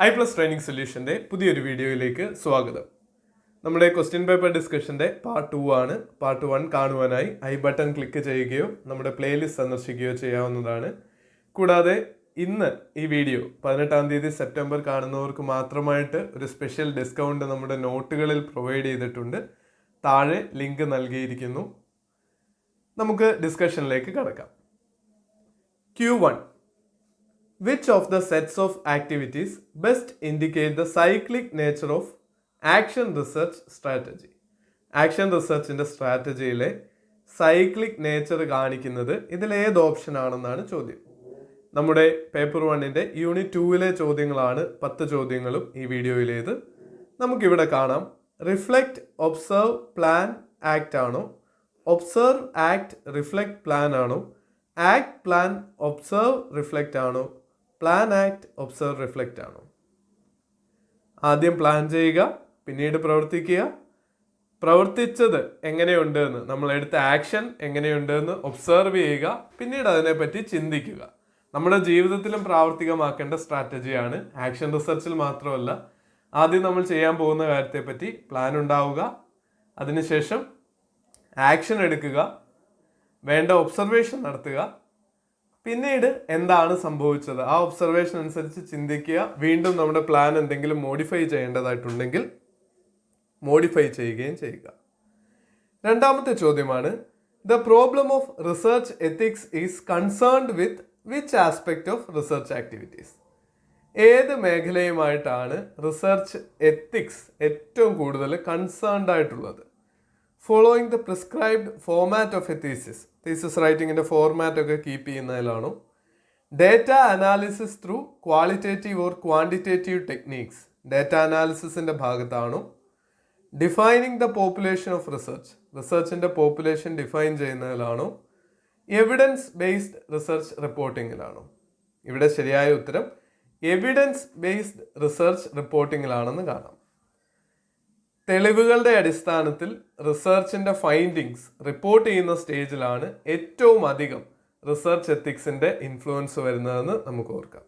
iPlus training സൊല്യൂഷൻ്റെ പുതിയൊരു വീഡിയോയിലേക്ക് സ്വാഗതം. നമ്മുടെ ക്വസ്റ്റ്യൻ പേപ്പർ ഡിസ്കഷൻ്റെ പാർട്ട് 2 ആണ്. പാർട്ട് 1 കാണുവാനായി ഐ ബട്ടൺ ക്ലിക്ക് ചെയ്യുകയോ നമ്മുടെ പ്ലേലിസ്റ്റ് സന്ദർശിക്കുകയോ ചെയ്യാവുന്നതാണ്. കൂടാതെ ഇന്ന് ഈ വീഡിയോ 18-ാം തീയതി സെപ്റ്റംബർ കാണുന്നവർക്ക് മാത്രമായിട്ട് ഒരു സ്പെഷ്യൽ ഡിസ്കൗണ്ട് നമ്മുടെ നോട്ടുകളിൽ പ്രൊവൈഡ് ചെയ്തിട്ടുണ്ട്. താഴെ ലിങ്ക് നൽകിയിരിക്കുന്നു. നമുക്ക് ഡിസ്കഷനിലേക്ക് കടക്കാം. Q1. Which of the sets of activities best indicate the cyclic nature of action research strategy? Action റിസർച്ചിൻ്റെ സ്ട്രാറ്റജിയിലെ സൈക്ലിക് നേച്ചർ കാണിക്കുന്നത് ഇതിലേത് ഓപ്ഷൻ ആണെന്നാണ് ചോദ്യം. നമ്മുടെ പേപ്പർ 1-ൻ്റെ യൂണിറ്റ് 2-ലെ ചോദ്യങ്ങളാണ് 10 ചോദ്യങ്ങളും ഈ വീഡിയോയിലേത്. നമുക്കിവിടെ കാണാം. റിഫ്ലക്റ്റ്, ഒബ്സർവ്, പ്ലാൻ, ആക്ട് ആണോ? ഒബ്സർവ്, ആക്ട്, റിഫ്ലക്റ്റ്, പ്ലാൻ ആണോ? ആക്ട്, പ്ലാൻ, ഒബ്സർവ്, റിഫ്ലക്റ്റ് ആണോ? പ്ലാൻ, ആക്ട്, ഒബ്സർവ്, റിഫ്ലക്റ്റ് ആണോ? ആദ്യം പ്ലാൻ ചെയ്യുക, പിന്നീട് പ്രവർത്തിക്കുക. പ്രവർത്തിച്ചത് എങ്ങനെയുണ്ട് എന്ന്, നമ്മൾ എടുത്ത ആക്ഷൻ എങ്ങനെയുണ്ട് എന്ന് ഒബ്സർവ് ചെയ്യുക, പിന്നീട് അതിനെപ്പറ്റി ചിന്തിക്കുക. നമ്മുടെ ജീവിതത്തിലും പ്രാവർത്തികമാക്കേണ്ട സ്ട്രാറ്റജിയാണ്. ആക്ഷൻ റിസർച്ചിൽ മാത്രമല്ല, ആദ്യം നമ്മൾ ചെയ്യാൻ പോകുന്ന കാര്യത്തെപ്പറ്റി പ്ലാൻ ഉണ്ടാവുക, അതിനുശേഷം ആക്ഷൻ എടുക്കുക, വേണ്ട ഒബ്സർവേഷൻ നടത്തുക, പിന്നീട് എന്താണ് സംഭവിച്ചത് ആ ഒബ്സർവേഷൻ അനുസരിച്ച് ചിന്തിക്കുക. വീണ്ടും നമ്മുടെ പ്ലാൻ എന്തെങ്കിലും മോഡിഫൈ ചെയ്യേണ്ടതായിട്ടുണ്ടെങ്കിൽ മോഡിഫൈ ചെയ്യുകയും ചെയ്യുക. രണ്ടാമത്തെ ചോദ്യമാണ്, the problem of research ethics is concerned with which aspect of research activities? ഏത് മേഖലയുമായിട്ടാണ് റിസർച്ച് എത്തിക്സ് ഏറ്റവും കൂടുതൽ കൺസേൺഡ് ആയിട്ടുള്ളത്? Following the prescribed format of a thesis റൈറ്റിങ്ങിൻ്റെ ഫോർമാറ്റ് ഒക്കെ കീപ്പ് ചെയ്യുന്നതിലാണോ? Data analysis through qualitative or quantitative techniques data അനാലിസിസിൻ്റെ ഭാഗത്താണോ? ഡിഫൈനിങ് ദ പോപ്പുലേഷൻ ഓഫ് റിസർച്ചിൻ്റെ പോപ്പുലേഷൻ ഡിഫൈൻ ചെയ്യുന്നതിലാണോ? എവിഡൻസ് ബേസ്ഡ് റിസർച്ച് റിപ്പോർട്ടിങ്ങിലാണോ? ഇവിടെ ശരിയായ ഉത്തരം എവിഡൻസ് ബേസ്ഡ് റിസർച്ച് റിപ്പോർട്ടിങ്ങിലാണെന്ന് കാണാം. തെളിവുകളുടെ അടിസ്ഥാനത്തിൽ റിസർച്ചിൻ്റെ ഫൈൻഡിങ്സ് റിപ്പോർട്ട് ചെയ്യുന്ന സ്റ്റേജിലാണ് ഏറ്റവും അധികം റിസർച്ച് എത്തിക്സിൻ്റെ ഇൻഫ്ലുവൻസ് വരുന്നതെന്ന് നമുക്ക് ഓർക്കാം.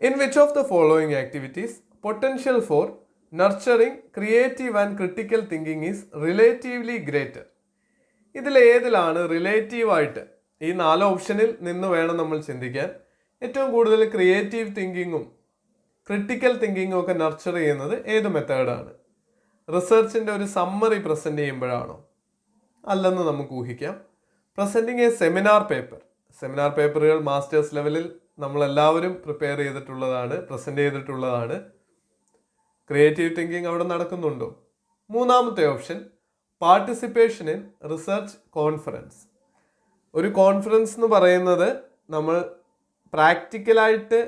In which of the following activities potential for nurturing creative and critical thinking is relatively greater? ഇതിലേതിലാണ് റിലേറ്റീവായിട്ട്, ഈ 4 ഓപ്ഷനിൽ നിന്ന് വേണം നമ്മൾ ചിന്തിക്കാൻ, ഏറ്റവും കൂടുതൽ ക്രിയേറ്റീവ് തിങ്കിങ്ങും ക്രിട്ടിക്കൽ തിങ്കിങ്ങും ഒക്കെ നർച്ചർ ചെയ്യുന്നത് ഏത് മെത്തേഡാണ്? റിസർച്ചിൻ്റെ ഒരു സമ്മറി പ്രസൻറ്റ് ചെയ്യുമ്പോഴാണോ? അല്ലെന്ന് നമുക്ക് ഊഹിക്കാം. പ്രസൻറ്റിങ് എ സെമിനാർ പേപ്പറുകൾ മാസ്റ്റേഴ്സ് ലെവലിൽ നമ്മളെല്ലാവരും പ്രിപ്പയർ ചെയ്തിട്ടുള്ളതാണ്, പ്രസൻറ്റ് ചെയ്തിട്ടുള്ളതാണ്. ക്രിയേറ്റീവ് തിങ്കിങ് അവിടെ നടക്കുന്നുണ്ടോ? മൂന്നാമത്തെ option participation in research conference. ഒരു കോൺഫറൻസ് എന്ന് പറയുന്നത് നമ്മൾ പ്രാക്ടിക്കലായിട്ട്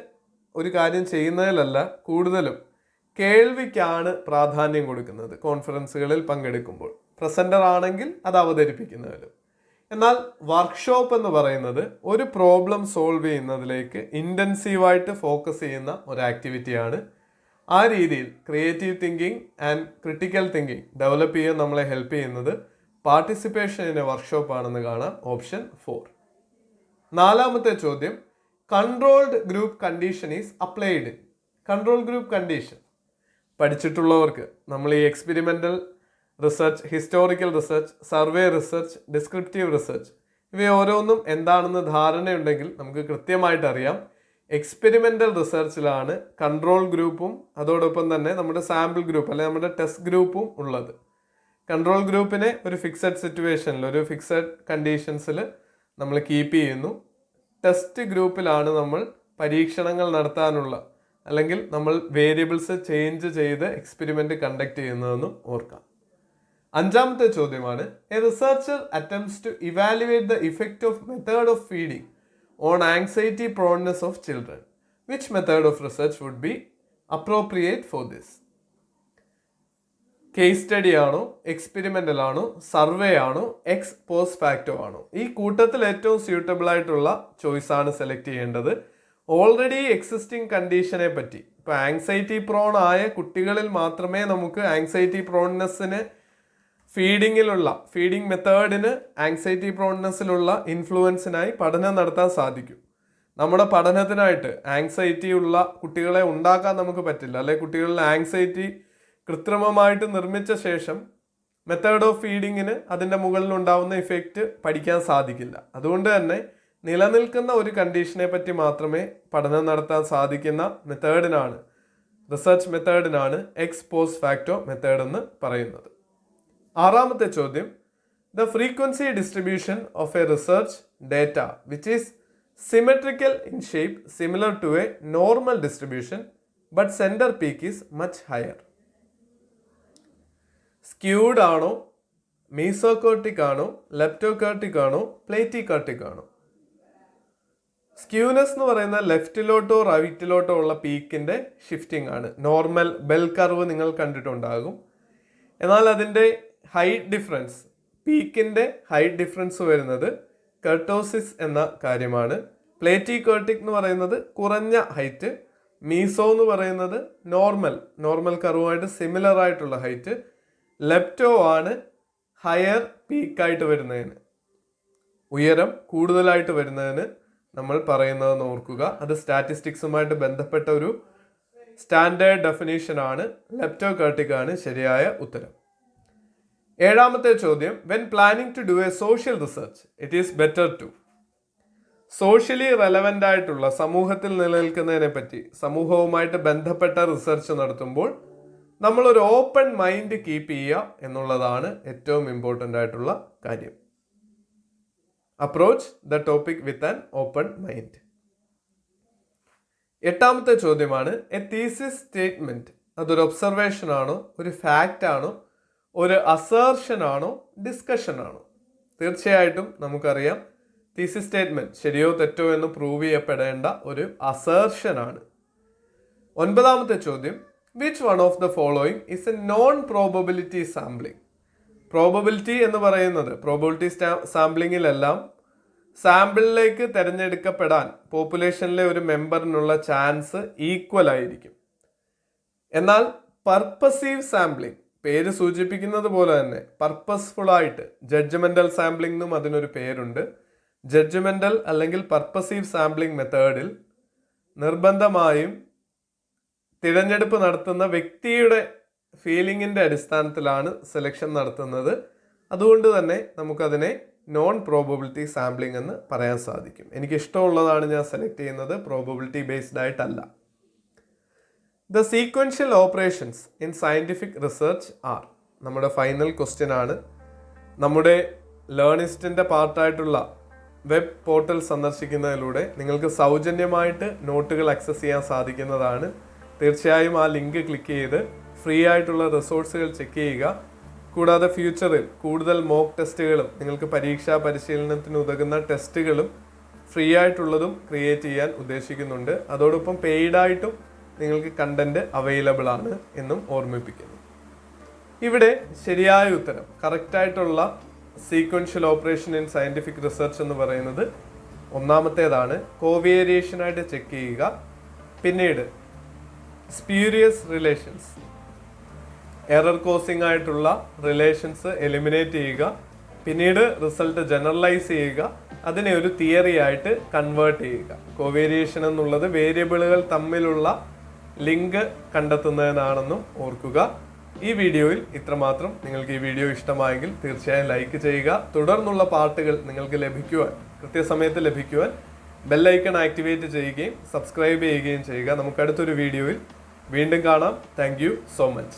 ഒരു കാര്യം ചെയ്യുന്നതിലല്ല, കൂടുതലും കേൾവിക്കാണ് പ്രാധാന്യം കൊടുക്കുന്നത് കോൺഫറൻസുകളിൽ പങ്കെടുക്കുമ്പോൾ. പ്രസൻറ്റർ ആണെങ്കിൽ അത് അവതരിപ്പിക്കുന്നതിലും. എന്നാൽ വർക്ക്ഷോപ്പ് എന്ന് പറയുന്നത് ഒരു പ്രോബ്ലം സോൾവ് ചെയ്യുന്നതിലേക്ക് ഇൻറ്റൻസീവായിട്ട് ഫോക്കസ് ചെയ്യുന്ന ഒരു ആക്ടിവിറ്റിയാണ്. ആ രീതിയിൽ creative thinking and critical thinking develop ചെയ്യാൻ നമ്മളെ ഹെൽപ്പ് ചെയ്യുന്നത് പാർട്ടിസിപ്പേഷൻ ഇൻ എ വർക്ക്ഷോപ്പ് ആണെന്ന് കാണാം. ഓപ്ഷൻ 4. നാലാമത്തെ ചോദ്യം, controlled group condition is applied. Control group condition പഠിച്ചിട്ടുള്ളവർക്ക് നമ്മൾ ഈ experimental research, historical research, survey research, descriptive research ഇവ ഓരോന്നും എന്താണെന്ന് ധാരണയുണ്ടെങ്കിൽ നമുക്ക് കൃത്യമായിട്ട് അറിയാം. എക്സ്പെരിമെൻ്റൽ റിസർച്ചിലാണ് കൺട്രോൾ ഗ്രൂപ്പും അതോടൊപ്പം തന്നെ നമ്മുടെ സാമ്പിൾ ഗ്രൂപ്പ് അല്ലെങ്കിൽ നമ്മുടെ ടെസ്റ്റ് ഗ്രൂപ്പും ഉള്ളത്. കൺട്രോൾ ഗ്രൂപ്പിനെ ഒരു ഫിക്സഡ് സിറ്റുവേഷനിൽ, ഒരു ഫിക്സഡ് കണ്ടീഷൻസിൽ നമ്മൾ കീപ്പ് ചെയ്യുന്നു. ടെസ്റ്റ് ഗ്രൂപ്പിലാണ് നമ്മൾ പരീക്ഷണങ്ങൾ നടത്താനുള്ള, അല്ലെങ്കിൽ നമ്മൾ വേരിയബിൾസ് ചേഞ്ച് ചെയ്ത് എക്സ്പെരിമെൻ്റ് കണ്ടക്ട് ചെയ്യുന്നതെന്നും ഓർക്കാം. അഞ്ചാമത്തെ ചോദ്യമാണ്, a researcher attempts to evaluate the effect of method of feeding on anxiety proneness of children. Which method of research would be appropriate for this? Case study ആണോ, experimental ആണോ, survey ആണോ, ex post facto ആണോ? ഈ കൂട്ടത്തിൽ ഏറ്റവും suitable ആയിട്ടുള്ള ചോയ്സാണ് select ചെയ്യേണ്ടത്. ഓൾറെഡി എക്സിസ്റ്റിംഗ് കണ്ടീഷനെ പറ്റി, ഇപ്പോൾ ആങ്സൈറ്റി പ്രോൺ ആയ കുട്ടികളിൽ മാത്രമേ നമുക്ക് ആങ്സൈറ്റി പ്രോൺനെസ്സിന് ഫീഡിങ് മെത്തേഡിന് ആങ്സൈറ്റി പ്രോൺനെസ്സിലുള്ള ഇൻഫ്ലുവൻസിനായി പഠനം നടത്താൻ സാധിക്കും. നമ്മുടെ പഠനത്തിനായിട്ട് ആങ്സൈറ്റി ഉള്ള കുട്ടികളെ ഉണ്ടാക്കാൻ നമുക്ക് പറ്റില്ല, അല്ലെ കുട്ടികളിൽ ആങ്സൈറ്റി കൃത്രിമമായിട്ട് നിർമ്മിച്ച ശേഷം മെത്തേഡ് ഓഫ് ഫീഡിങ്ങിന് അതിൻ്റെ മുകളിൽ ഉണ്ടാവുന്ന ഇഫക്റ്റ് പഠിക്കാൻ സാധിക്കില്ല. അതുകൊണ്ട് തന്നെ നിലനിൽക്കുന്ന ഒരു കണ്ടീഷനെ പറ്റി മാത്രമേ പഠനം നടത്താൻ സാധിക്കുന്ന മെത്തേഡിനാണ്, റിസർച്ച് മെത്തേഡിനാണ് എക്സ് പോസ്റ്റ് ഫാക്ടോ മെത്തേഡ് എന്ന് പറയുന്നത്. ആറാമത്തെ ചോദ്യം, the frequency distribution of a research data which is symmetrical in shape similar to a normal distribution but centre peak is much higher. Skewed ആണോ, മീസോകോർട്ടിക് ആണോ, ലെപ്റ്റോകോർട്ടിക് ആണോ, പ്ലേറ്റികോർട്ടിക് ആണോ? സ്ക്യൂനെസ് എന്ന് പറയുന്ന ലെഫ്റ്റിലോട്ടോ റൈറ്റിലോട്ടോ ഉള്ള പീക്കിൻ്റെ ഷിഫ്റ്റിംഗ് ആണ്. നോർമൽ ബെൽ കർവ് നിങ്ങൾ കണ്ടിട്ടുണ്ടാകും. എന്നാൽ അതിൻ്റെ ഹൈറ്റ് ഡിഫറൻസ്, പീക്കിൻ്റെ ഹൈറ്റ് ഡിഫറൻസ് വരുന്നത് കർട്ടോസിസ് എന്ന കാര്യമാണ്. പ്ലേറ്റികോർട്ടിക് എന്ന് പറയുന്നത് കുറഞ്ഞ ഹൈറ്റ്, മീസോ എന്ന് പറയുന്നത് നോർമൽ കർവുമായിട്ട് സിമിലർ ആയിട്ടുള്ള ഹൈറ്റ്, ലെപ്റ്റോ ആണ് ഹയർ പീക്കായിട്ട് വരുന്നതിന്, ഉയരം കൂടുതലായിട്ട് വരുന്നതിന് നമ്മൾ പറയുന്നതെന്ന് ഓർക്കുക. അത് സ്റ്റാറ്റിസ്റ്റിക്സുമായിട്ട് ബന്ധപ്പെട്ട ഒരു സ്റ്റാൻഡേർഡ് ഡെഫിനേഷൻ ആണ്. ലെപ്റ്റോകോർട്ടിക് ആണ് ശരിയായ ഉത്തരം. ഏഴാമത്തെ ചോദ്യം, when planning to do a social research it is better to. Socially relevant ആയിട്ടുള്ള, സമൂഹത്തിൽ നിലനിൽക്കുന്നതിനെ പറ്റി, സമൂഹവുമായിട്ട് ബന്ധപ്പെട്ട റിസർച്ച് നടത്തുമ്പോൾ നമ്മളൊരു ഓപ്പൺ മൈൻഡ് കീപ്പ് ചെയ്യുക എന്നുള്ളതാണ് ഏറ്റവും ഇമ്പോർട്ടൻ്റ് ആയിട്ടുള്ള കാര്യം. Approach the topic with an open mind. എട്ടാമത്തെ ചോദ്യമാണ്, എ തീസിസ് സ്റ്റേറ്റ്മെന്റ് അതൊരു ഒബ്സർവേഷൻ ആണോ, ഒരു ഫാക്റ്റ് ആണോ, ഒരു അസേർഷൻ ആണോ, ഡിസ്കഷൻ ആണോ? തീർച്ചയായിട്ടും നമുക്കറിയാം തീസിസ് സ്റ്റേറ്റ്മെന്റ് ശരിയോ തെറ്റോ എന്ന് പ്രൂവ് ചെയ്യപ്പെടേണ്ട ഒരു അസേർഷൻ ആണ്. ഒൻപതാമത്തെ ചോദ്യം, which one of the following is A non probability sampling? Probability എന്ന് പറയുന്നത്, പ്രോബബിലിറ്റി സാമ്പിളിങ്ങിലെല്ലാം സാമ്പിളിലേക്ക് തിരഞ്ഞെടുക്കപ്പെടാൻ പോപ്പുലേഷനിലെ ഒരു മെമ്പറിനുള്ള ചാൻസ് ഈക്വൽ ആയിരിക്കും. എന്നാൽ പർപ്പസീവ് സാമ്പിളിംഗ്, പേര് സൂചിപ്പിക്കുന്നത് പോലെ തന്നെ പർപ്പസ്ഫുൾ ആയിട്ട്, ജഡ്ജ്മെന്റൽ സാമ്പിളിംഗ് എന്നും അതിനൊരു പേരുണ്ട്. ജഡ്ജ്മെന്റൽ അല്ലെങ്കിൽ പർപ്പസീവ് സാമ്പിളിംഗ് മെത്തേഡിൽ നിർബന്ധമായും തിരഞ്ഞെടുപ്പ് നടത്തുന്ന വ്യക്തിയുടെ ഫീലിംഗിൻ്റെ അടിസ്ഥാനത്തിലാണ് സെലക്ഷൻ നടത്തുന്നത്. അതുകൊണ്ട് തന്നെ നമുക്കതിനെ നോൺ പ്രോബബിലിറ്റി സാമ്പിളിംഗ് എന്ന് പറയാൻ സാധിക്കും. എനിക്കിഷ്ടമുള്ളതാണ് ഞാൻ സെലക്ട് ചെയ്യുന്നത്, പ്രോബബിലിറ്റി ബേസ്ഡ് ആയിട്ടല്ല. The sequential operations in scientific research are. നമ്മുടെ ഫൈനൽ ക്വസ്റ്റ്യൻ ആണ്. നമ്മുടെ ലേണിസ്റ്റിൻ്റെ പാർട്ടായിട്ടുള്ള വെബ് പോർട്ടൽ സന്ദർശിക്കുന്നതിലൂടെ നിങ്ങൾക്ക് സൗജന്യമായിട്ട് നോട്ടുകൾ ആക്സസ് ചെയ്യാൻ സാധിക്കുന്നതാണ്. തീർച്ചയായും ആ ലിങ്ക് ക്ലിക്ക് ചെയ്ത് ഫ്രീ ആയിട്ടുള്ള റിസോഴ്സുകൾ ചെക്ക് ചെയ്യുക. കൂടാതെ ഫ്യൂച്ചറിൽ കൂടുതൽ മോക്ക് ടെസ്റ്റുകളും നിങ്ങൾക്ക് പരീക്ഷാ പരിശീലനത്തിന് ഉതകുന്ന ടെസ്റ്റുകളും ഫ്രീ ആയിട്ടുള്ളതും ക്രിയേറ്റ് ചെയ്യാൻ ഉദ്ദേശിക്കുന്നുണ്ട്. അതോടൊപ്പം പെയ്ഡായിട്ടും നിങ്ങൾക്ക് കണ്ടന്റ് അവൈലബിൾ ആണ് എന്നും ഓർമ്മിപ്പിക്കുന്നു. ഇവിടെ ശരിയായ ഉത്തരം, കറക്റ്റായിട്ടുള്ള sequential operation in scientific research എന്ന് പറയുന്നത് ഒന്നാമത്തേതാണ്. കോവേരിയേഷനായിട്ട് ചെക്ക് ചെയ്യുക. പിന്നീട് സ്പ്യൂരിയസ് റിലേഷൻസ്, എറർ കോസിംഗ് ആയിട്ടുള്ള റിലേഷൻസ് എലിമിനേറ്റ് ചെയ്യുക. പിന്നീട് റിസൾട്ട് ജനറലൈസ് ചെയ്യുക, അതിനെ ഒരു തിയറി ആയിട്ട് കൺവേർട്ട് ചെയ്യുക. കോവേരിയേഷൻ എന്നുള്ളത് വേരിയബിളുകൾ തമ്മിലുള്ള ലിങ്ക് കണ്ടെത്തുന്നതിനാണെന്നും ഓർക്കുക. ഈ വീഡിയോയിൽ ഇത്രമാത്രം. നിങ്ങൾക്ക് ഈ വീഡിയോ ഇഷ്ടമായെങ്കിൽ തീർച്ചയായും ലൈക്ക് ചെയ്യുക. തുടർന്നുള്ള പാർട്ടുകൾ നിങ്ങൾക്ക് ലഭിക്കുവാൻ, കൃത്യസമയത്ത് ലഭിക്കുവാൻ ബെല്ലൈക്കൺ ആക്ടിവേറ്റ് ചെയ്യുകയും സബ്സ്ക്രൈബ് ചെയ്യുകയും ചെയ്യുക. നമുക്ക് അടുത്തൊരു വീഡിയോയിൽ വീണ്ടും കാണാം. Thank you so much.